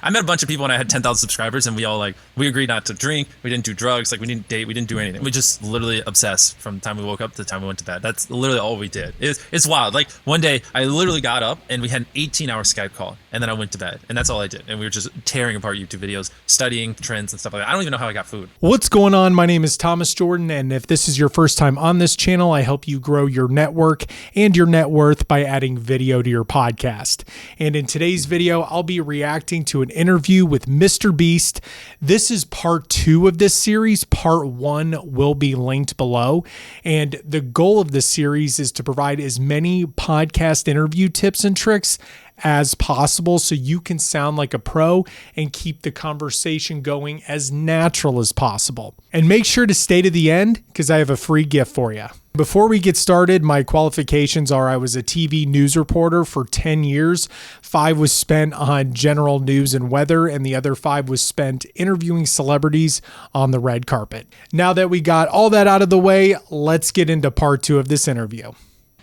I met a bunch of people when I had 10,000 subscribers, and we agreed not to drink. We didn't do drugs. Like, we didn't date. We didn't do anything. We just literally obsessed from the time we woke up to the time we went to bed. That's literally all we did. It's wild. Like, one day I literally got up and we had an 18-hour Skype call, and then I went to bed, and that's all I did. And we were just tearing apart YouTube videos, studying trends and stuff like that. I don't even know how I got food. What's going on? My name is Thomas Jordan, and if this is your first time on this channel, I help you grow your network and your net worth by adding video to your podcast. And in today's video, I'll be reacting to an interview with MrBeast. This is part 2 of this series. Part 1 will be linked below. And the goal of this series is to provide as many podcast interview tips and tricks as possible so you can sound like a pro and keep the conversation going as natural as possible. And make sure to stay to the end because I have a free gift for you. Before we get started, my qualifications are I was a TV news reporter for 10 years. 5 was spent on general news and weather, and the other 5 was spent interviewing celebrities on the red carpet. Now that we got all that out of the way, let's get into part 2 of this interview.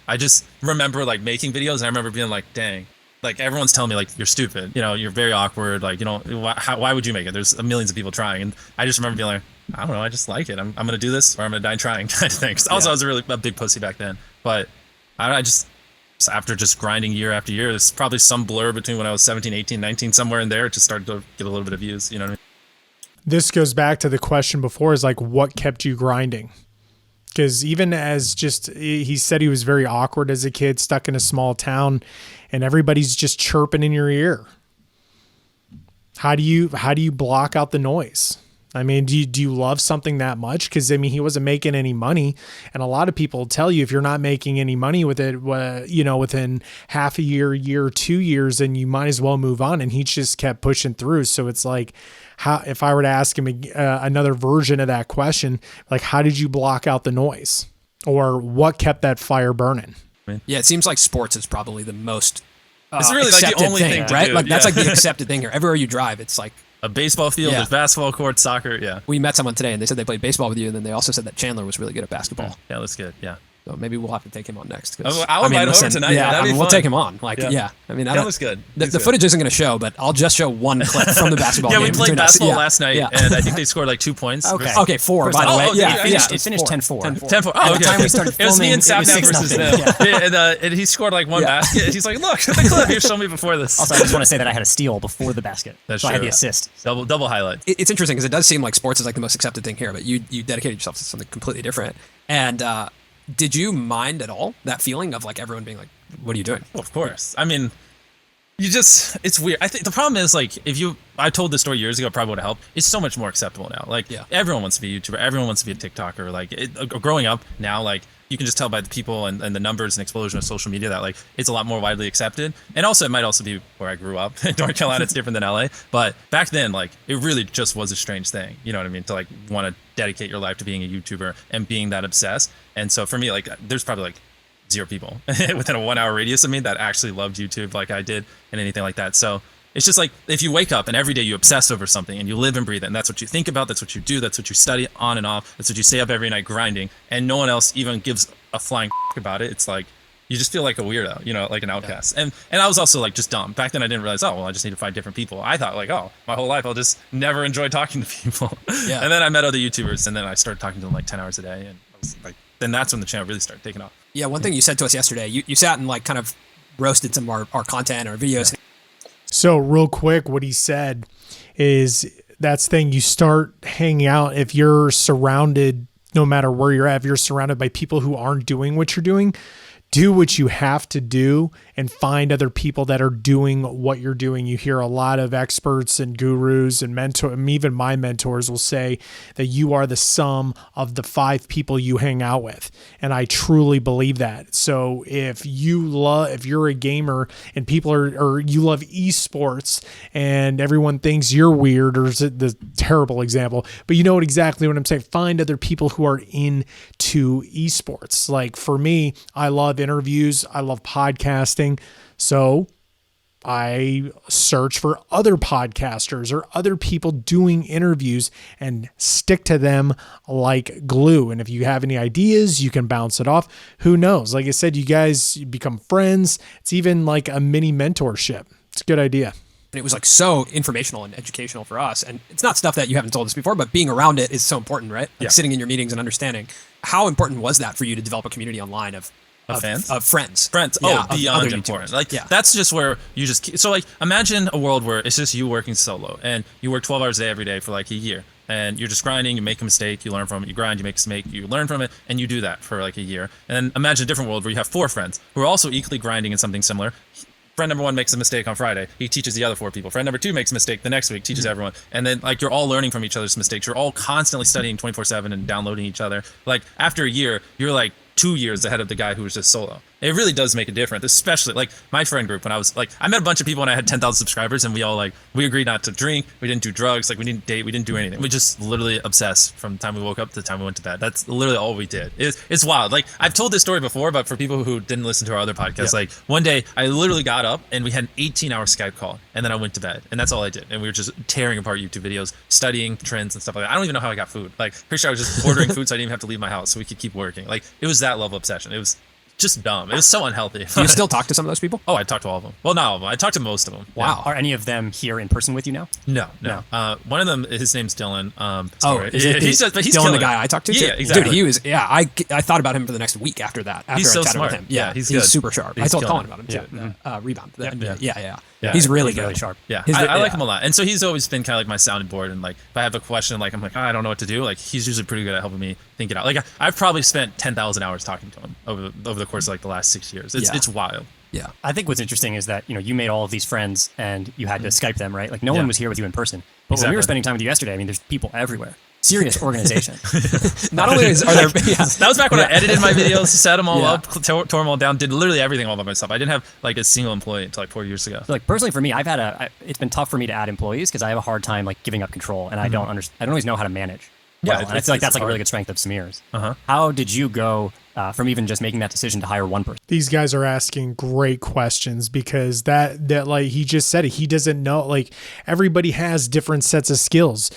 I just remember like making videos, and I remember being like, dang. Like, everyone's telling me, like, you're stupid, you know, you're very awkward, like, you know, why would you make it? There's millions of people trying. And I just remember being like, I don't know, I just like it. I'm going to do this or I'm going to die trying kind of thing. Also, I was a big pussy back then. But I just, after just grinding year after year, there's probably some blur between when I was 17, 18, 19, somewhere in there, it just started to get a little bit of views, you know what I mean? This goes back to the question before is like, what kept you grinding? Because even as just, he said he was very awkward as a kid, stuck in a small town, and everybody's just chirping in your ear. How do you block out the noise? I mean, do you love something that much? Because, I mean, he wasn't making any money. And a lot of people tell you if you're not making any money with it, you know, within half a year, 2 years, then you might as well move on. And he just kept pushing through. So it's like, how, if I were to ask him another version of that question, like, how did you block out the noise? Or what kept that fire burning? Yeah, it seems like sports is probably the most it's really like the only thing to right? do. Like, that's like the accepted thing here. Everywhere you drive, it's like a baseball field, there's basketball court, soccer, yeah. We met someone today, and they said they played baseball with you, and then they also said that Chandler was really good at basketball. Yeah, that's good, yeah. So maybe we'll have to take him on next. I'll invite him over tonight. Yeah, that'd be we'll fun. take him on. Like, yeah. I mean, that was good. The footage isn't going to show, but I'll just show one clip from the basketball game. We played basketball last night, and I think they scored like 2 points. Okay, 4, by the way. It finished 10-4. 10-4. By the time we started filming, it was me and Sapnap versus them. And he scored like one basket. And he's like, look, the clip you showed me before this. Also, I just want to say that I had a steal before the basket. That's so true. I had the assist. Double highlight. It's interesting because it does seem like sports is like the most accepted thing here, but you dedicated yourself to something completely different. And did you mind at all that feeling of like everyone being like, what are you doing? Well, of course. I mean, it's weird. I think the problem is like, I told this story years ago, it probably would have helped. It's so much more acceptable now. Like, everyone wants to be a YouTuber. Everyone wants to be a TikToker. Like, growing up now, like, you can just tell by the people and the numbers and explosion of social media that like it's a lot more widely accepted. And also it might also be where I grew up. In North Carolina, it's different than LA. But back then, like, it really just was a strange thing. You know what I mean? To like want to dedicate your life to being a YouTuber and being that obsessed. And so for me, like, there's probably like 0 people within a 1-hour radius of me that actually loved YouTube like I did and anything like that. So it's just like if you wake up and every day you obsess over something and you live and breathe it, and that's what you think about, that's what you do, that's what you study on and off, that's what you stay up every night grinding, and no one else even gives a flying about it. It's like you just feel like a weirdo, you know, like an outcast. And I was also like just dumb. Back then I didn't realize, oh, well, I just need to find different people. I thought like, oh, my whole life I'll just never enjoy talking to people. And then I met other YouTubers, and then I started talking to them like 10 hours a day, and I was like, then that's when the channel really started taking off. Yeah, one thing you said to us yesterday, you sat and like kind of roasted some of our content or videos. So real quick, what he said is that's the thing. You start hanging out if you're surrounded, no matter where you're at, if you're surrounded by people who aren't doing what you're doing, do what you have to do and find other people that are doing what you're doing. You hear a lot of experts and gurus and even my mentors will say that you are the sum of the 5 people you hang out with. And I truly believe that. So if you're a gamer and people or you love esports and everyone thinks you're weird, or is it the terrible example, but you know exactly what I'm saying. Find other people who are into esports. Like for me, I love interviews. I love podcasting. So I search for other podcasters or other people doing interviews and stick to them like glue. And if you have any ideas, you can bounce it off. Who knows? Like I said, you guys become friends. It's even like a mini mentorship. It's a good idea. And it was like so informational and educational for us. And it's not stuff that you haven't told us before, but being around it is so important, right? Like sitting in your meetings and understanding. How important was that for you to develop a community online of fans? Of friends. Beyond important. Like, that's just where you just, so like, imagine a world where it's just you working solo and you work 12 hours a day every day for like a year. And you're just grinding, you make a mistake, you learn from it, you grind, you make a mistake, you learn from it, and you do that for like a year. And then imagine a different world where you have 4 friends who are also equally grinding in something similar. Friend number 1 makes a mistake on Friday. He teaches the other 4 people. Friend number 2 makes a mistake the next week, teaches everyone. And then like you're all learning from each other's mistakes. You're all constantly studying 24/7 and downloading each other. Like after a year, you're like 2 years ahead of the guy who was just solo. It really does make a difference, especially like my friend group when I was like, I met a bunch of people when I had 10,000 subscribers and we all like, we agreed not to drink, we didn't do drugs, like we didn't date, we didn't do anything. We just literally obsessed from the time we woke up to the time we went to bed. That's literally all we did. It's wild. Like I've told this story before, but for people who didn't listen to our other podcasts, like one day I literally got up and we had an 18-hour Skype call and then I went to bed and that's all I did. And we were just tearing apart YouTube videos, studying trends and stuff like that. I don't even know how I got food. Like pretty sure I was just ordering food so I didn't even have to leave my house so we could keep working. Like it was that level of obsession. It was just dumb. It was so unhealthy. Do you still talk to some of those people? Oh, I talked to all of them. Well, not all of them. I talked to most of them. Wow. Are any of them here in person with you now? No. One of them, his name's Dylan. He's Dylan, the guy I talked to? Yeah, exactly. Dude, he was, I thought about him for the next week after that. After He's I so chatted smart. with him. Yeah, he's good. good. Super sharp. He's I told killing Colin it. about him too. Rebound. Yeah. He's really good. Really sharp. Yeah, I like him a lot. And so he's always been kind of like my sounding board. And like, if I have a question, like I'm like, I don't know what to do. Like he's usually pretty good at helping me think it out. Like I've probably spent 10,000 hours talking to him over the course of like the last 6 years. It's wild. Yeah. I think what's interesting is that, you made all of these friends and you had to Skype them, right? Like no one was here with you in person. But when we were spending time with you yesterday, I mean, there's people everywhere. Serious organization. Not only are there, that was back when I edited my videos, set them all up, tore them all down, did literally everything all by myself. I didn't have like a single employee until like 4 years ago. So, like personally for me, it's been tough for me to add employees because I have a hard time like giving up control and I don't always know how to manage. Yeah, and I feel like that's like a really good strength of Samir's. Uh-huh. How did you go from even just making that decision to hire one person? These guys are asking great questions because that like he just said it. He doesn't know, like everybody has different sets of skills.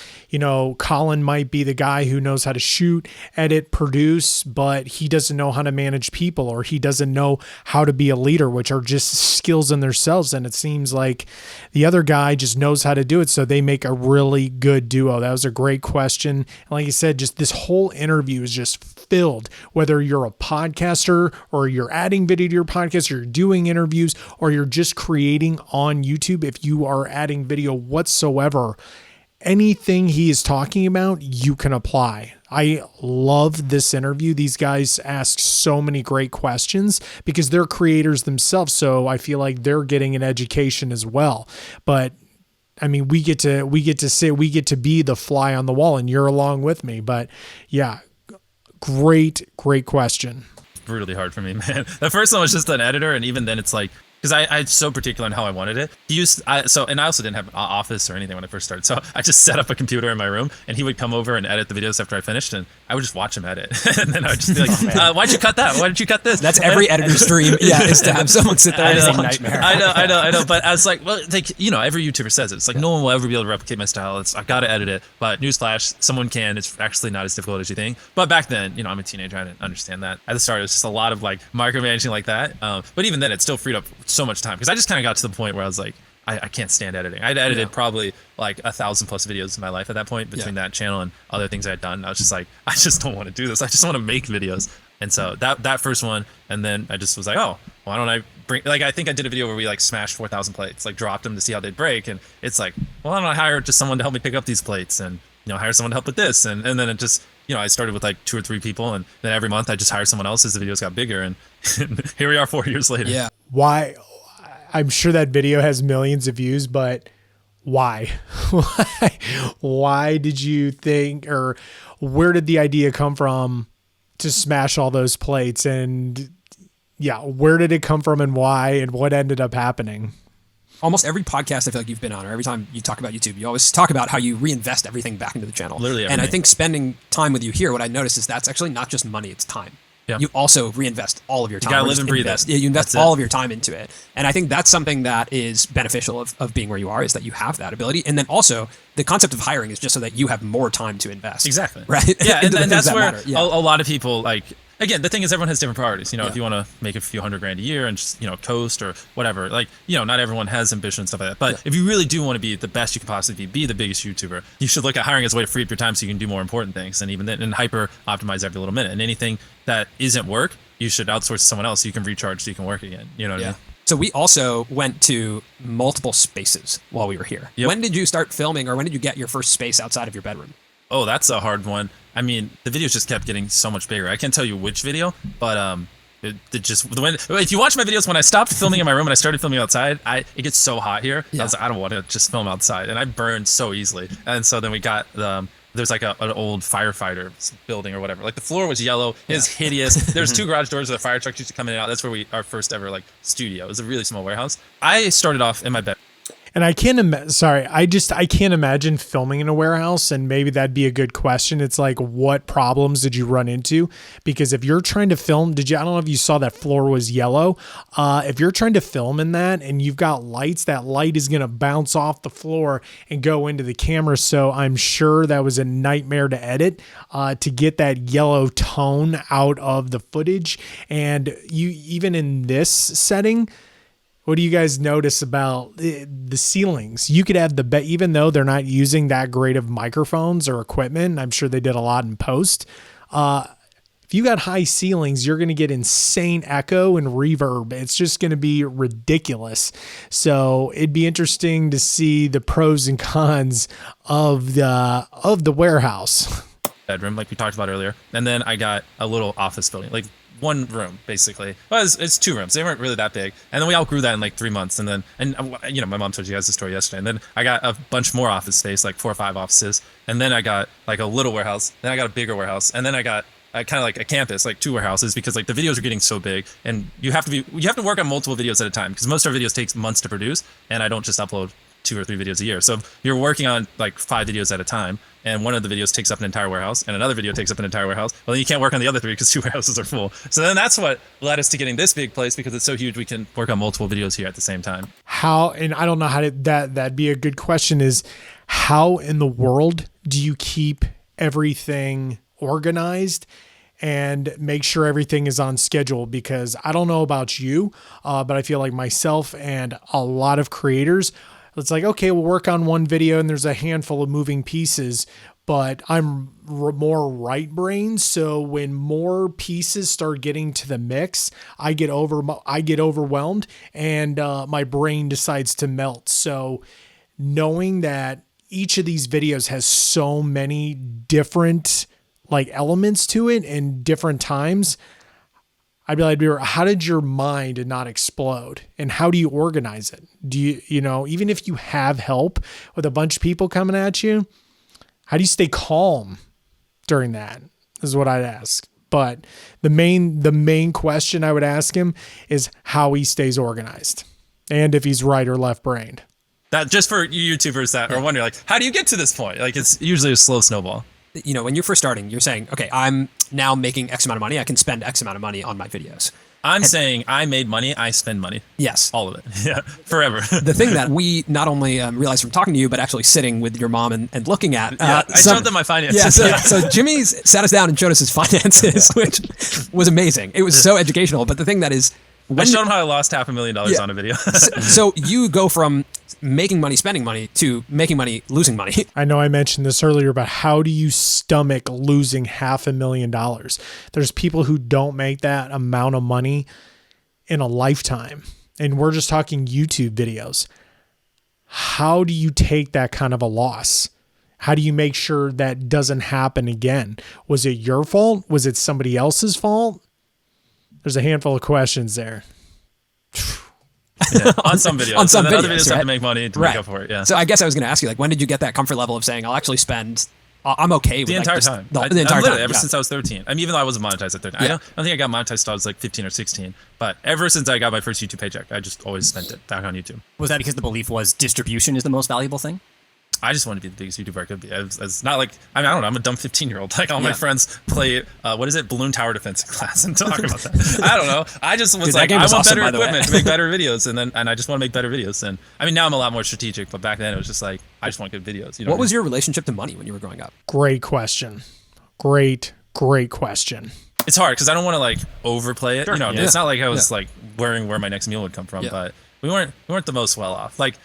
Colin might be the guy who knows how to shoot, edit, produce, but he doesn't know how to manage people or he doesn't know how to be a leader, which are just skills in themselves. And it seems like the other guy just knows how to do it. So they make a really good duo. That was a great question. And like I said, just this whole interview is just filled, whether you're a podcaster or you're adding video to your podcast, or you're doing interviews, or you're just creating on YouTube. If you are adding video whatsoever, anything he is talking about, you can apply. I love this interview. These guys ask so many great questions because they're creators themselves. So I feel like they're getting an education as well. But I mean, we get to be the fly on the wall and you're along with me. But yeah, great question. Brutally hard for me, man. The first one was just an editor, and even then it's like, because I'm so particular on how I wanted it. And I also didn't have an office or anything when I first started. So I just set up a computer in my room, and he would come over and edit the videos after I finished, and I would just watch him edit. And then I would just be like, why'd you cut that? Why did you cut this? That's every editor's dream. Yeah, is to have someone sit there. It's a nightmare. I know. But I was like, well, like, every YouTuber says it. It's like, no one will ever be able to replicate my style. I've got to edit it. But newsflash, someone can. It's actually not as difficult as you think. But back then, I'm a teenager. I didn't understand that. At the start, it was just a lot of like micromanaging like that. But even then, it still freed up so much time because I just kind of got to the point where I was like, I can't stand editing. I'd edited probably like 1,000+ videos in my life at that point between that channel and other things I'd done. I was just like, I just don't want to do this. I just want to make videos. And so that first one, and then I just was like, oh, why don't I bring, like, I think I did a video where we like smashed 4,000 plates, like dropped them to see how they'd break. And it's like, well, why don't I hire just someone to help me pick up these plates and, hire someone to help with this. And then it just, I started with like 2 or 3 people, and then every month I just hired someone else as the videos got bigger. And here we are 4 years later. Yeah. Why? I'm sure that video has millions of views, but why? Why did you think, or where did the idea come from to smash all those plates? And where did it come from and why, and what ended up happening? Almost every podcast I feel like you've been on, or every time you talk about YouTube, you always talk about how you reinvest everything back into the channel. Literally everything. And I think spending time with you here, what I noticed is that's actually not just money, it's time. Yeah. You also reinvest all of your time. You gotta live and breathe it. Yeah, you invest all of your time into it. And I think that's something that is beneficial of being where you are, is that you have that ability. And then also the concept of hiring is just so that you have more time to invest. Exactly. Right? Yeah, and that's where a lot of people like, again, the thing is everyone has different priorities. If you want to make a few $100,000 a year and just, coast or whatever, like, not everyone has ambition and stuff like that. But if you really do want to be the best you can possibly be the biggest YouTuber, you should look at hiring as a way to free up your time so you can do more important things, and even then, and hyper optimize every little minute. And anything that isn't work, you should outsource to someone else so you can recharge so you can work again. You know what I mean? So we also went to multiple spaces while we were here. Yep. When did you start filming, or when did you get your first space outside of your bedroom? Oh, that's a hard one. I mean, the videos just kept getting so much bigger. I can't tell you which video, but if you watch my videos, when I stopped filming in my room and I started filming outside, it gets so hot here. I was like, I don't want to just film outside, and I burned so easily. And so then we got there's like an old firefighter building or whatever. Like the floor was yellow. It was hideous. There's 2 garage doors where the fire trucks used to come in and out. That's where our first ever like studio. It was a really small warehouse. I started off in my bed. And I can't I can't imagine filming in a warehouse, and maybe that'd be a good question. It's like, what problems did you run into? Because if you're trying to film, I don't know if you saw that floor was yellow. If you're trying to film in that and you've got lights, that light is going to bounce off the floor and go into the camera. So I'm sure that was a nightmare to edit, to get that yellow tone out of the footage. And even in this setting, what do you guys notice about the ceilings? You could have even though they're not using that great of microphones or equipment, I'm sure they did a lot in post. If you got high ceilings, you're going to get insane echo and reverb. It's just going to be ridiculous. So it'd be interesting to see the pros and cons of the warehouse. Bedroom, like we talked about earlier. And then I got a little office building, like 1 room basically. Well, it's 2 rooms. They weren't really that big. And then we outgrew that in like 3 months. And then, my mom told you guys the story yesterday. And then I got a bunch more office space, like 4 or 5 offices. And then I got like a little warehouse. Then I got a bigger warehouse. And then I got kind of like a campus, like 2 warehouses, because like the videos are getting so big, and you have to work on multiple videos at a time, because most of our videos takes months to produce, and I don't just upload 2 or 3 videos a year. So you're working on like 5 videos at a time, and one of the videos takes up an entire warehouse, and another video takes up an entire warehouse. Well, then you can't work on the other 3 because 2 warehouses are full. So then that's what led us to getting this big place, because it's so huge we can work on multiple videos here at the same time. And I don't know how to, that'd be a good question, is how in the world do you keep everything organized and make sure everything is on schedule? Because I don't know about you, but I feel like myself and a lot of creators, it's like, okay, we'll work on 1 video and there's a handful of moving pieces, but I'm more right-brained. So when more pieces start getting to the mix, I get overwhelmed, and my brain decides to melt. So knowing that each of these videos has so many different like elements to it in different times, I'd be like, how did your mind not explode? And how do you organize it? Do you, even if you have help with a bunch of people coming at you, how do you stay calm during that? Is what I'd ask. But the main question I would ask him is how he stays organized, and if he's right or left brained. That just for you YouTubers that are wondering, like, how do you get to this point? Like, it's usually a slow snowball. When you're first starting, you're saying, okay, I'm now making X amount of money. I can spend X amount of money on my videos. I'm saying I made money, I spend money. Yes. All of it. Yeah, forever. The thing that we not only realized from talking to you, but actually sitting with your mom and looking at. I showed them my finances. Yeah, so Jimmy sat us down and showed us his finances, which was amazing. It was so educational. But the thing that is, I showed him how I lost $500,000 on a video. So you go from making money, spending money, to making money, losing money. I know I mentioned this earlier, but how do you stomach losing $500,000? There's people who don't make that amount of money in a lifetime. And we're just talking YouTube videos. How do you take that kind of a loss? How do you make sure that doesn't happen again? Was it your fault? Was it somebody else's fault? There's a handful of questions there. Yeah, on some videos. On some videos, other videos right? have to make money to make up for it. Yeah. So I guess I was going to ask you, like, when did you get that comfort level of saying, I'll actually spend, I'm okay with the entire like, time. The entire time. Ever since I was 13. I mean, even though I wasn't monetized at 13. Yeah. I don't think I got monetized until I was like 15 or 16. But ever since I got my first YouTube paycheck, I just always spent it back on YouTube. Was that because the belief was distribution is the most valuable thing? I just wanted to be the biggest YouTuber I could be. It's not like, I don't know, I'm a dumb 15-year-old. Like, all my friends play, balloon tower defense in class and talk about that. I don't know. I just was like, I want awesome, better equipment to make better videos. And I just want to make better videos. And I mean, now I'm a lot more strategic, but back then it was just like, I just want good videos. You know what was your relationship to money when you were growing up? Great question. Great question. it's hard because I don't want to like overplay it. Sure. You know, Yeah. it's not like I was like worrying where my next meal would come from, but we weren't the most well off. Like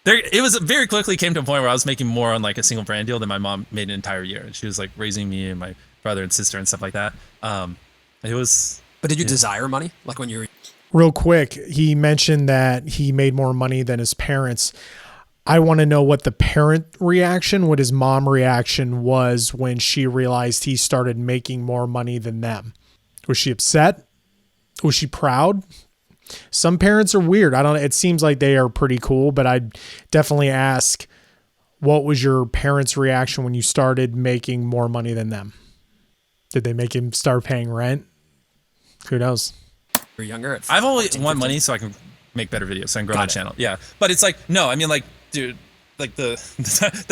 it was very quickly came to a point where I was making more on like a single brand deal than my mom made an entire year, and she was like raising me and my brother and sister and stuff like that. It was. But did you desire money? Like when you were... Real quick, he mentioned that he made more money than his parents. I want to know what the parent reaction, what his mom reaction was when she realized he started making more money than them. Was she upset? Was she proud? Some parents are weird. It seems like they are pretty cool, but I'd definitely ask, what was your parents' reaction when you started making more money than them? Did they make him start paying rent? Who knows? You're younger. At I've always 14, want 15. money so I can make better videos, so I can grow Got my it. channel. Yeah, but it's like no, I mean like, dude, like the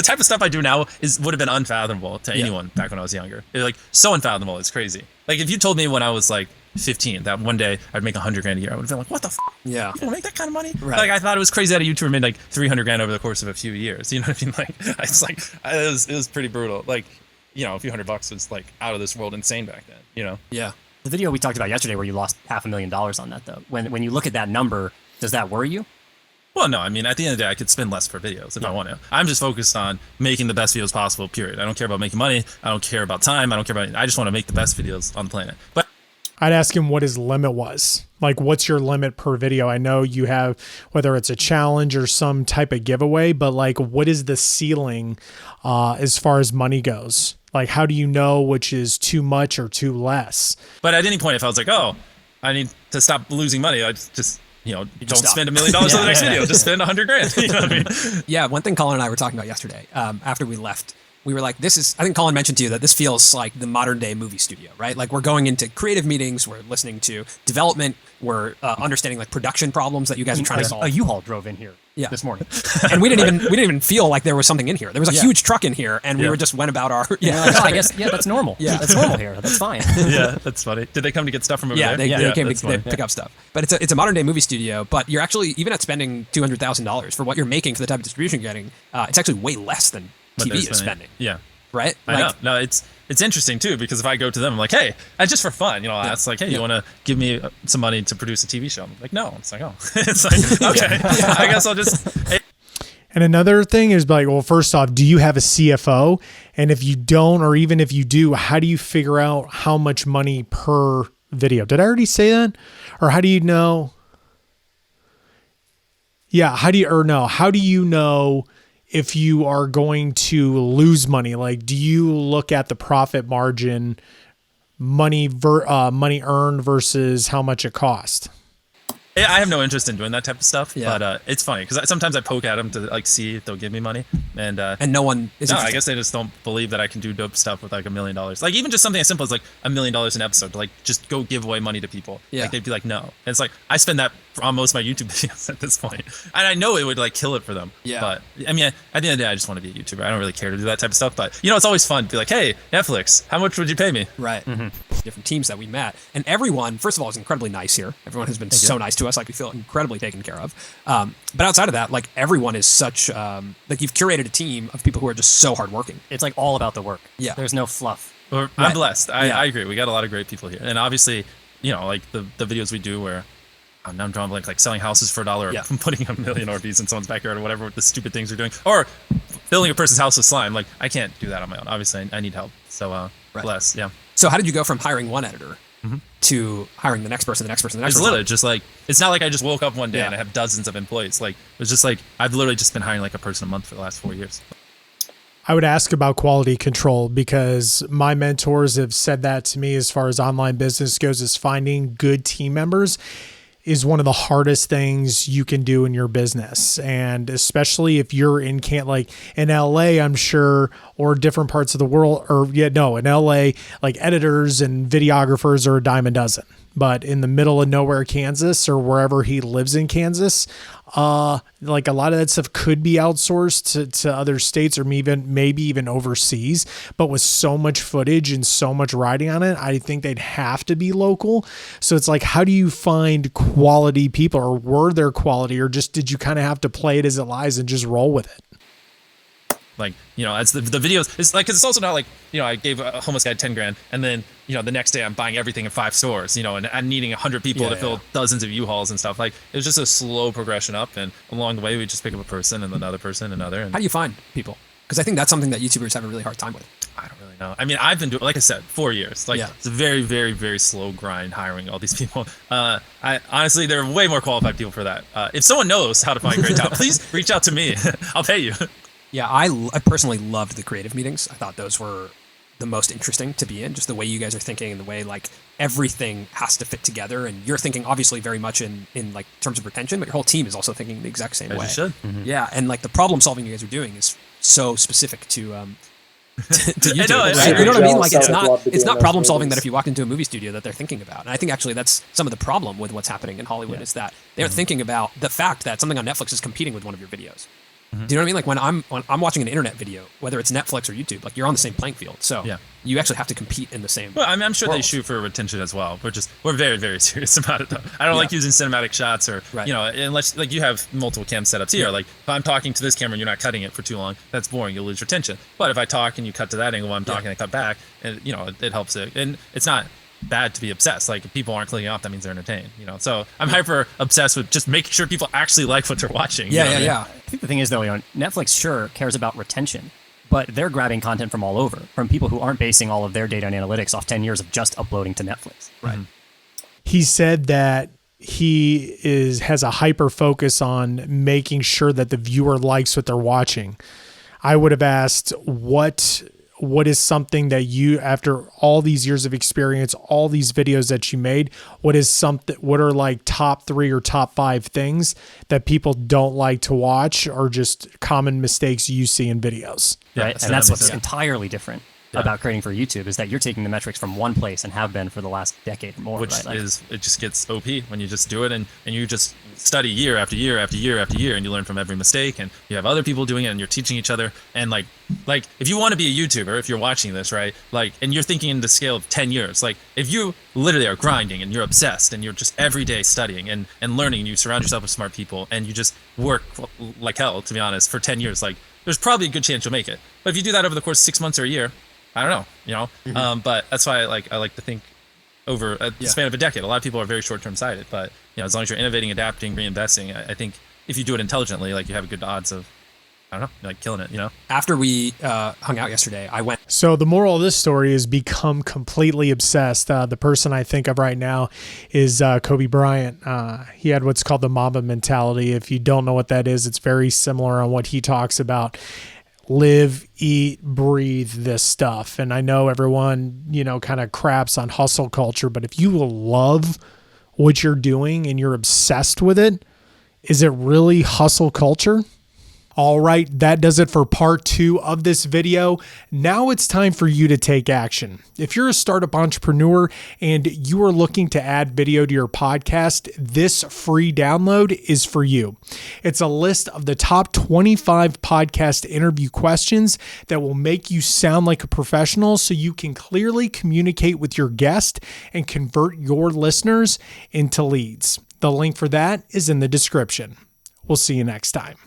type of stuff I do now would have been unfathomable to anyone back when I was younger. It's like so unfathomable. It's crazy. Like if you told me when I was like 15 that one day I'd make $100,000 a year, I would have been like, what the? Yeah. You make that kind of money? Right. Like I thought it was crazy that a YouTuber made like $300,000 over the course of a few years. You know what I mean? Like it's like it was pretty brutal. Like you know, a few $100 was like out of this world insane back then. You know? Yeah. The video we talked about yesterday where you lost $500,000 on that, though, when you look at that number, does that worry you? Well, no, I mean, at the end of the day, I could spend less for videos if I want to. I'm just focused on making the best videos possible, period. I don't care about making money. I don't care about time. I don't care about I just want to make the best videos on the planet. But I'd ask him what his limit was. Like, what's your limit per video? I know you have, whether it's a challenge or some type of giveaway, but like, what is the ceiling as far as money goes? Like, how do you know which is too much or too less? But at any point, if I was like, oh, I need to stop losing money, I just don't stop. spend $1 million on the next video. Just spend $100,000. You know what I mean? Yeah, one thing Colin and I were talking about yesterday, after we left, we were like, I think Colin mentioned to you that this feels like the modern day movie studio, right? Like we're going into creative meetings, we're listening to development, we're understanding like production problems that you guys are trying to solve. A U-Haul drove in here this morning. And we didn't even feel like there was something in here. There was a huge truck in here and we were just went about our, I guess, that's normal. Yeah. That's normal here. That's fine. Yeah, that's funny. Did they come to get stuff from over there? They came that's to funny. pick up stuff. But it's a modern day movie studio, but you're actually, even at spending $200,000 for what you're making for the type of distribution you're getting, it's actually way less than What they're TV is spending. Yeah. Right? I know. No, it's interesting too, because if I go to them, I'm like, hey, just for fun, I'll ask like, hey, you want to give me some money to produce a TV show? I'm like, no. It's like, oh, it's like, okay, I guess I'll just. And another thing is like, well, first off, do you have a CFO? And if you don't, or even if you do, how do you figure out how much money per video? Did I already say that? Or how do you know? Yeah. How do you know if you are going to lose money? Like, do you look at the profit margin, money earned versus how much it cost? I have no interest in doing that type of stuff, Yeah. but it's funny because sometimes I poke at them to like see if they'll give me money, and no one is no, I interested. guess they just don't believe that I can do dope stuff with like $1 million. Like even just something as simple as like $1 million an episode, to like just go give away money to people. Yeah. Like they'd be like, no. And it's like I spend that on most of my YouTube videos at this point, and I know it would like kill it for them. Yeah. But I mean, at the end of the day, I just want to be a YouTuber. I don't really care to do that type of stuff. But it's always fun to be like, hey, Netflix, how much would you pay me? Right. Different teams that we met. And everyone, first of all, is incredibly nice here. Everyone has been so nice to us. Like we feel incredibly taken care of. But outside of that, like everyone is such, like you've curated a team of people who are just so hardworking. It's like all about the work. Yeah. There's no fluff. I'm blessed. I agree. We got a lot of great people here. And obviously, like the videos we do where I'm drawing blank, like selling houses for $1 or putting $1 million RVs in someone's backyard or whatever the stupid things we're doing. Or filling a person's house with slime. Like I can't do that on my own. Obviously, I need help. So blessed. Yeah. So how did you go from hiring one editor to hiring the next person, the next person, the next It's person? literally just like, it's not like I just woke up one day Yeah. and I have dozens of employees. Like it was just like, I've literally just been hiring like a person a month for the last 4 years. I would ask about quality control because my mentors have said that to me as far as online business goes, is finding good team members is one of the hardest things you can do in your business. And especially if you're in like in LA, I'm sure, or different parts of the world, in LA, like editors and videographers are a dime a dozen. But in the middle of nowhere, Kansas, or wherever he lives in Kansas, like a lot of that stuff could be outsourced to other states or maybe even overseas. But with so much footage and so much riding on it, I think they'd have to be local. So it's like, how do you find quality people, or were there quality, or just did you kind of have to play it as it lies and just roll with it? Like, as the videos, it's like, 'cause it's also not like, I gave a homeless guy 10 grand and then, the next day I'm buying everything in 5 stores, and I'm needing 100 people to fill dozens of U-Hauls and stuff. Like, it was just a slow progression up, and along the way we just pick up a person and another person, another. And how do you find people? Because I think that's something that YouTubers have a really hard time with. I don't really know. I mean, I've been doing, like I said, 4 years. Like, it's a very, very, very slow grind hiring all these people. I honestly, there are way more qualified people for that. If someone knows how to find great talent, please reach out to me. I'll pay you. Yeah, I personally loved the creative meetings. I thought those were the most interesting to be in, just the way you guys are thinking and the way like everything has to fit together. And you're thinking obviously very much in like terms of retention, but your whole team is also thinking the exact same way. You should. Yeah, and like the problem solving you guys are doing is so specific to YouTube. I know, right? You know what I mean? Like it's It's not problem solving that if you walked into a movie studio that they're thinking about. And I think actually that's some of the problem with what's happening in Hollywood is that they're thinking about the fact that something on Netflix is competing with one of your videos. Do you know what I mean? Like when I'm watching an internet video, whether it's Netflix or YouTube, like you're on the same playing field. So you actually have to compete in the same. Well, I'm sure world. they shoot for retention as well. We're very, very serious about it though. I don't like using cinematic shots or unless like you have multiple cam setups here. Like if I'm talking to this camera and you're not cutting it for too long, that's boring. You'll lose retention. But if I talk and you cut to that angle while I'm talking, I cut back, and it helps it. And it's not bad to be obsessed. Like if people aren't clicking off, that means they're entertained. So I'm hyper obsessed with just making sure people actually like what they're watching. Yeah. I think the thing is though, Netflix sure cares about retention, but they're grabbing content from all over, from people who aren't basing all of their data and analytics off 10 years of just uploading to Netflix. Right. He said that he has a hyper focus on making sure that the viewer likes what they're watching. I would have asked what is something that you, after all these years of experience, all these videos that you made, what are like top 3 or top 5 things that people don't like to watch, or just common mistakes you see in videos? Right. And that's what's entirely different about creating for YouTube, is that you're taking the metrics from one place and have been for the last decade or more. Which right? it just gets OP when you just do it and you just study year after year after year after year, and you learn from every mistake, and you have other people doing it, and you're teaching each other. And like if you want to be a YouTuber, if you're watching this, right, like, and you're thinking in the scale of 10 years, like if you literally are grinding and you're obsessed and you're just every day studying and learning, and you surround yourself with smart people and you just work like hell, to be honest, for 10 years, like there's probably a good chance you'll make it. But if you do that over the course of 6 months or a year, I don't know, but that's why I like to think over a span of a decade. A lot of people are very short-term sighted, but as long as you're innovating, adapting, reinvesting, I think if you do it intelligently, like you have a good odds of, I don't know, like killing it. After we hung out yesterday, I went. So the moral of this story is become completely obsessed. The person I think of right now is Kobe Bryant. He had what's called the Mamba mentality. If you don't know what that is, it's very similar on what he talks about. Live, eat, breathe this stuff. And I know everyone, kind of craps on hustle culture, but if you love what you're doing and you're obsessed with it, is it really hustle culture? All right, that does it for part 2 of this video. Now it's time for you to take action. If you're a startup entrepreneur and you are looking to add video to your podcast, this free download is for you. It's a list of the top 25 podcast interview questions that will make you sound like a professional, so you can clearly communicate with your guest and convert your listeners into leads. The link for that is in the description. We'll see you next time.